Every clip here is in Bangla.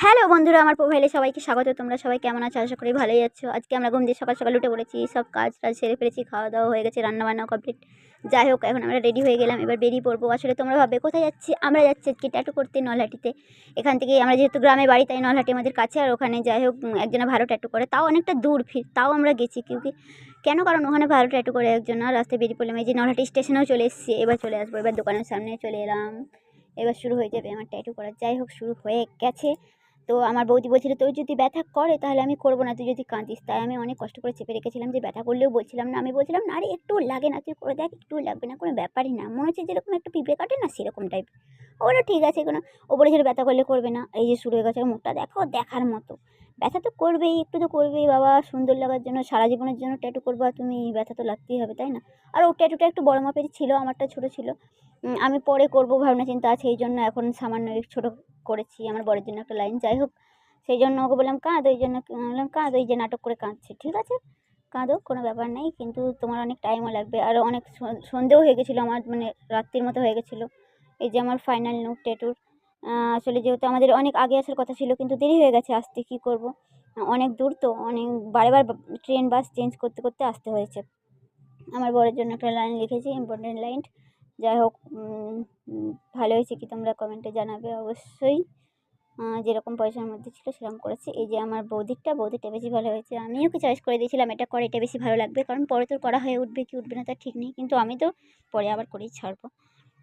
হ্যালো বন্ধুরা, আমার প্রোফাইলে সবাইকে স্বাগত। তোমরা সবাই কেমন আছো? আশা করি ভালোই আছো। আজকে আমরা ঘুম দিয়ে সকাল সকাল উঠে পড়েছি, সব কাজ সেরে ফেলেছি, খাওয়া দাওয়া হয়ে গেছে, রান্নাবান্নাও কমপ্লিট। যাই হোক, এখন আমরা রেডি হয়ে গেলাম, এবার বেরিয়ে পড়বো। আসলে তোমরা ভাববে কোথায় যাচ্ছি? আমরা যাচ্ছি আজকে ট্যাটু করতে নলহাটিতে। এখান থেকে আমরা যেহেতু গ্রামে বাড়ি, তাই নলহাটি আমাদের কাছে। আর ওখানে যাই হোক একজনে ভালো ট্যাটু করে, তাও অনেকটা দূর, তাও আমরা গেছি। কেন? কারণ ওখানে ভালো ট্যাটু করে একজন। আর রাস্তায় বেরিয়ে পড়লাম, এই যে নলহাটি স্টেশনেও চলে এসেছি। এবার চলে আসবো, এবার দোকানের সামনে চলে এলাম। এবার শুরু হয়ে যাবে আমার ট্যাটু করা। যাই হোক, শুরু হয়ে গেছে। তো আমার বৌদি বলছিল, তোর যদি ব্যথা করে তাহলে আমি করবো না, তুই যদি কাঁদিস। তাই আমি অনেক কষ্ট করে চেপে রেখেছিলাম, যে ব্যথা করলেও বলছিলাম না। আমি বলছিলাম না, আরে একটু লাগে না, তুই করে দেখ, একটু লাগবে না, কোনো ব্যাপারই না। মনে হচ্ছে যেরকম একটু পিঁপড়ে কাটে না, সেরকম টাইপ। ও বললো ঠিক আছে, কোনো। ও বলেছিল ব্যথা করলে করবে না। এই যে শুরু হয়ে গেছে, মুখটা দেখো, দেখার মতো। ব্যথা তো করবেই, একটু তো করবেই বাবা, সুন্দর লাগার জন্য, সারা জীবনের জন্য ট্যাটু করবা তুমি, ব্যথা তো লাগতেই হবে, তাই না? আর ও ট্যাটুটা একটু বড় মাপের ছিল, আমারটা ছোটো ছিল। আমি পরে করবো ভাবনা চিন্তা আছে, এই জন্য এখন সামান্য ছোটো করেছি আমার বরের জন্য একটা লাইন। যাই হোক, সেই জন্য ওকে বললাম কাঁদ, ওই জন্য বললাম কাঁদ, ওই যে নাটক করে কাঁদছে। ঠিক আছে, কাঁদো, কোনো ব্যাপার নেই, কিন্তু তোমার অনেক টাইমও লাগবে। আর অনেক সন্ধেও হয়ে গেছিলো আমার, মানে রাত্রির মতো হয়ে গেছিলো। এই যে আমার ফাইনাল লুক ট্যাটুর। আসলে যেহেতু আমাদের অনেক আগে আসার কথা ছিল, কিন্তু দেরি হয়ে গেছে আসতে, কী করব। অনেক দূর তো, অনেক বারে ট্রেন বাস চেঞ্জ করতে করতে আসতে হয়েছে। আমার বরের জন্য একটা লাইন লিখেছি, ইম্পর্টেন্ট লাইন। যাই হোক, ভালো হয়েছে কি তোমরা কমেন্টে জানাবে অবশ্যই। যেরকম পয়সার মধ্যে ছিল সেরকম করেছি। এই যে আমার বৌদিরটা বেশি ভালো হয়েছে। আমিও ওকে চয়েস করে দিয়েছিলাম, এটা কর, এটা বেশি ভালো লাগবে, কারণ পরে তোর করা হয়ে উঠবে কি উঠবে না তার ঠিক নেই, কিন্তু আমি তো পরে আবার করেই ছাড়বো।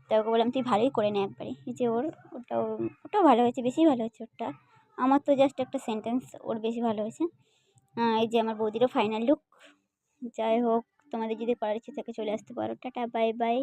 তাই ওকে বললাম তুই ভালোই করে নে একবারে। এই যে ওটাও ভালো হয়েছে, বেশি ভালো হয়েছে ওরটা। আমার তো জাস্ট একটা সেন্টেন্স, ওর বেশি ভালো হয়েছে। এই যে আমার বৌদিরও ফাইনাল লুক। যাই হোক, তোমাদের যদি করার ইচ্ছে থাকে চলে আসতে পারো। Tata, bye bye.